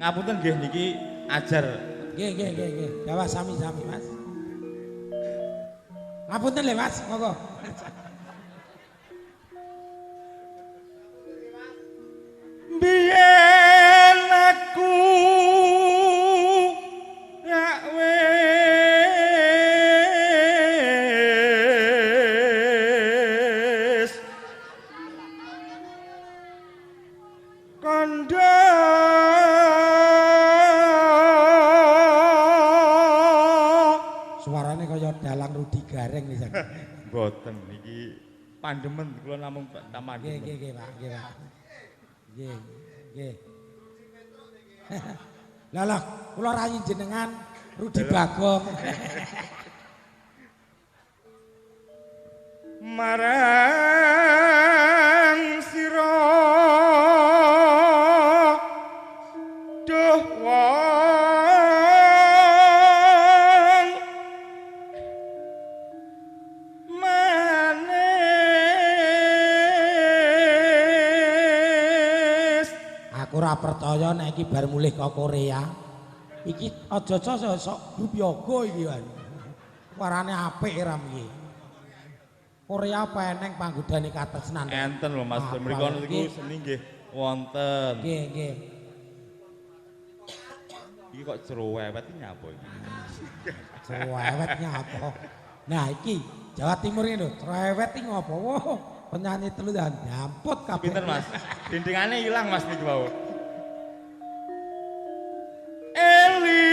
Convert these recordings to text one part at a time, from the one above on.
Ngapunten nggih niki ajar. Nggih. Bawa sami-sami, Mas. Ngapunten lho, Mas. Monggo. Biyen aku rak wis kandha Suarane kaya dalang Rudi Gareng nih, Sak. mboten niki pandemen kula namung taman. Nggih, Pak. Nggih. Lah, kula rayi jenengan Rudi Bagong. Marang sira duh wong manis. Aku ora percaya nek iki bar mulih ke Korea. Iki aja-aja sok grup yoga iki kan. Warane apik ram iki. Korea peneng panggodane katresnan. Enten lho Mas, mriku niku seni nggih wonten. Nggih. Iki kok cerewet iki nyapa iki? Cerewet nyapa? Nah iki Jawa Timur ini lho, cerewet iki ngopo? Wah, penyanyi telu dan nyamput kabeh. Pinten Mas? Dindingane ilang Mas niku wau. Eling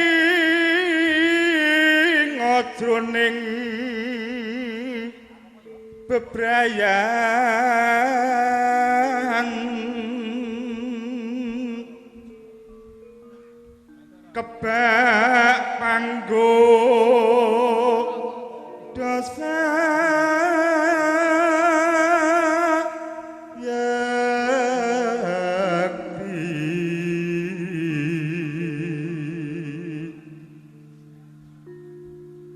ajroning bebrayan kebak panggo dosa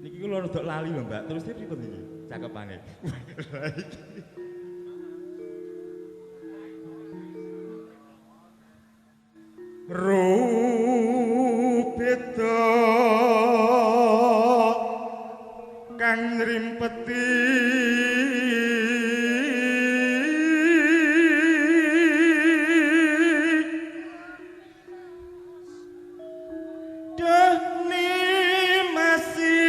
niki kula rada lali lho Mbak, terus pripun iki cakepane? Rupita kang ngrimpeti dene masih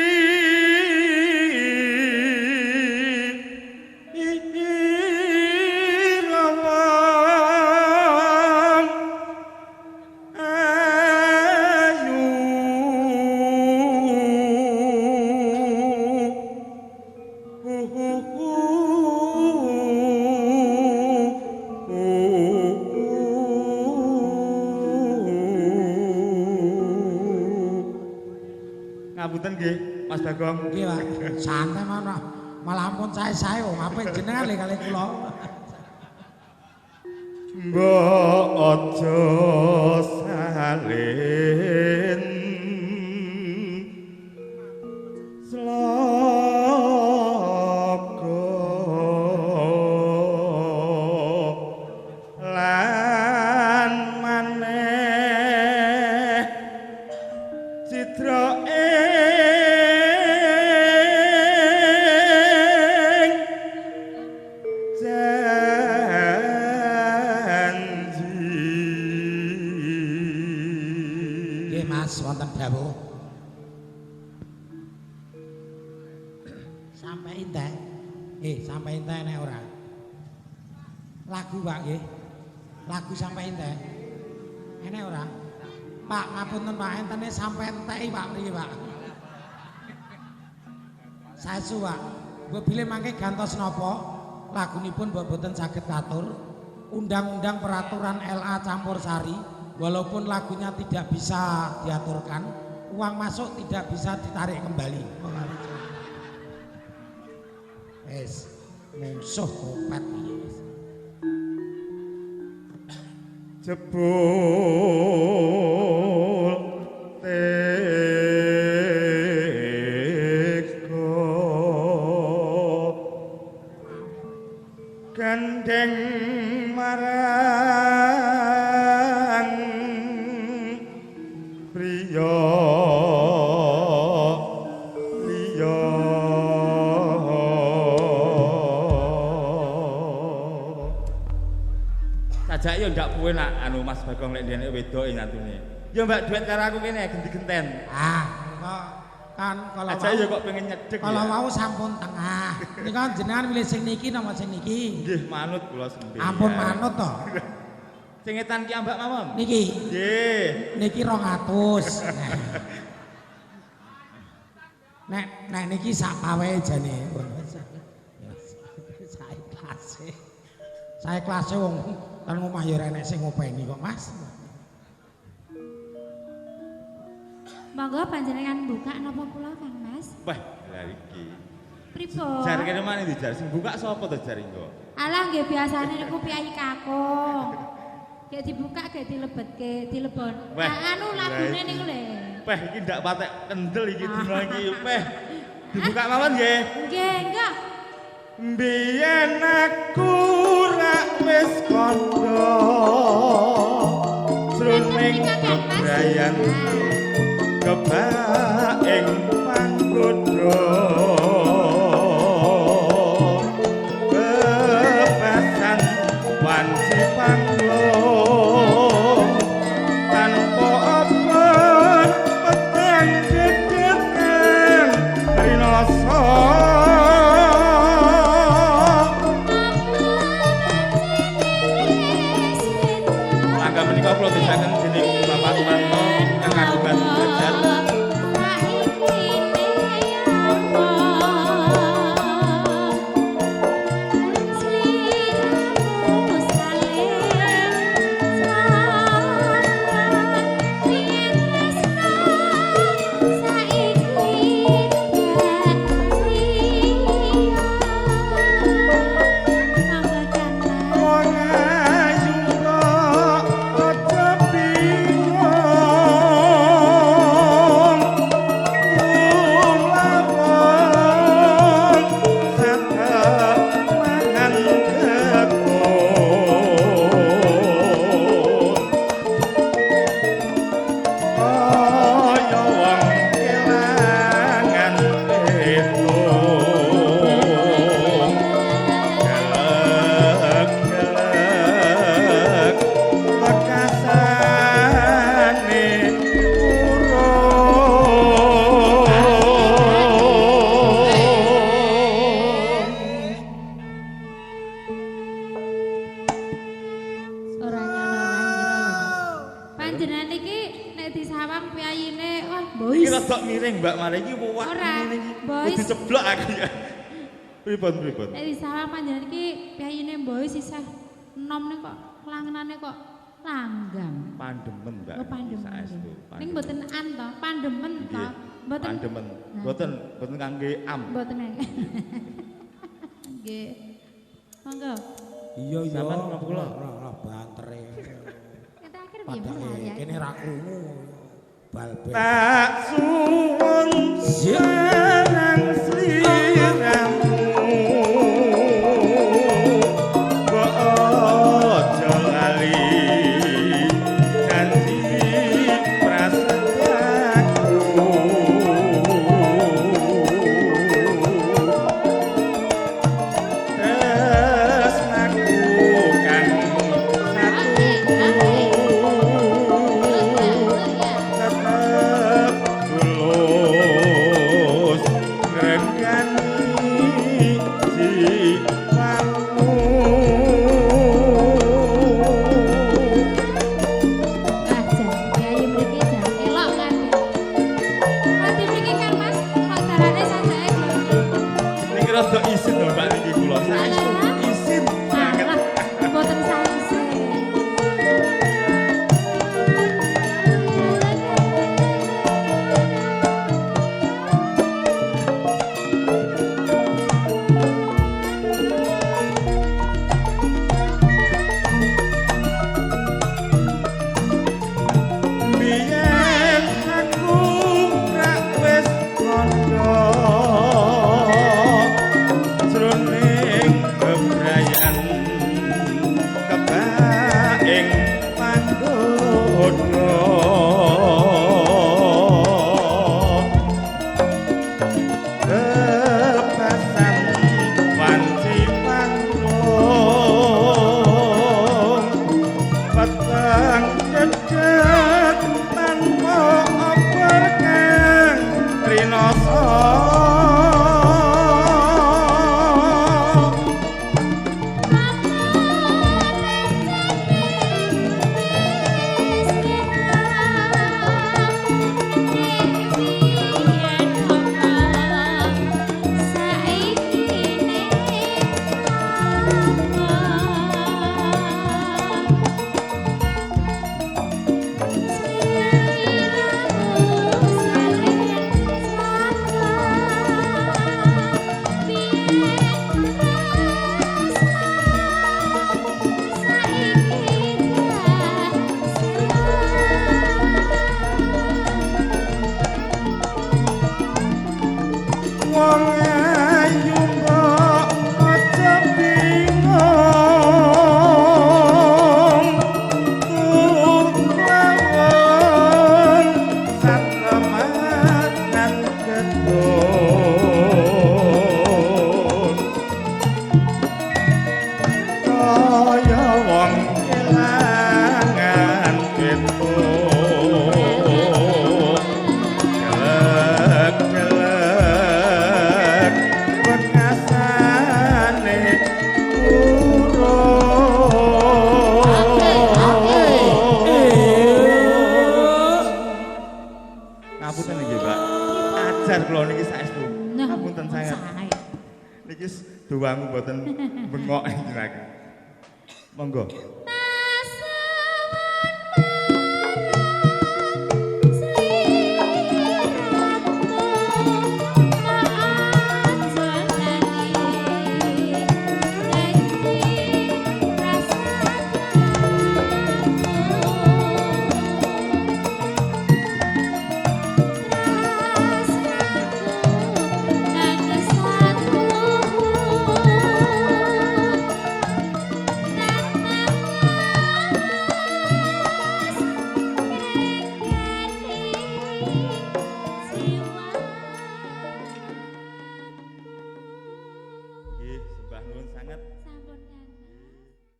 lawan ayu ngapunten nggih Mas Bagong. Nggih, Pak. Santai mana. Malah ampun sae-sae wong apik jenengan le kali kula. Mbok aja salin sloga lan maneh citra Nggih, Mas, wonten dawuh. Sampai entek. Sampai entek nek ora. Lagu, Pak, nggih. Lagu sampai entek. Enek ora? Pak, ngapunten Pak, entene sampai enteki Pak mriki, Pak. Saestu, Pak. Mbok bilih mangke gantos napa? Lagunipun mbok boten saged katur. Undang-undang peraturan LA campur sari, walaupun lagunya tidak bisa diaturkan, uang masuk tidak bisa ditarik kembali. Wes, musuh kopet iki. jebul teko gandeng marang Riyo liya sajak yo ndak puwe nak anu Mas Bagong lek ndene wedok nyatune yo mbak duet karo aku kene genti-genten kok kan kalau aja yo kok pengen nyedek kalau ya. mau sampun tengah ini kan jenengan milih sing niki nama sing niki nggih manut kula sendiri ampun manut to sing etan ki ambak mawon niki nggih niki 200 nek niki sak pawe jane saya kelasnya wong kan ngomah ya enek sing ngopeni kok Mas monggo panjenengan buka napa kula Kang Mas wah lha iki pripun jar kene maneh dijar sing buka sapa to jar engko alah nggih biasane niku piyai kakung gek dibuka gek dilebetke dilebon anu lagune niku lho peh iki ndak patek kendel iki dina iki peh dibuka mawon nggih nggih enggak Mbiyen aku rak wis kandha jroning kebrayan kebak ing panggoda bebasan wanci panglo tanpa abot peteng dedekan rinoso menika kula desaken dening Bapak Tumanto kang kagungan derajat pripun nek disawang panjenengan iki piyayine mboe sisih enom ning kok klangenane kok langgang pandemen Mbak saestu ning mboten an to pandemen to mboten pandemen mboten kangge am mboten nggih monggo iya sampean menapa kula ora bantere kita akhir piye Mas ya kene ra krungu bal-bal tak suwun sareng sliramu Gelek-gelek bekasane ngapunten nggih, Mbak. Ajar kula niki saestu. Ngapunten sangat. Niki duwangu mboten bengok jenengan. Monggo.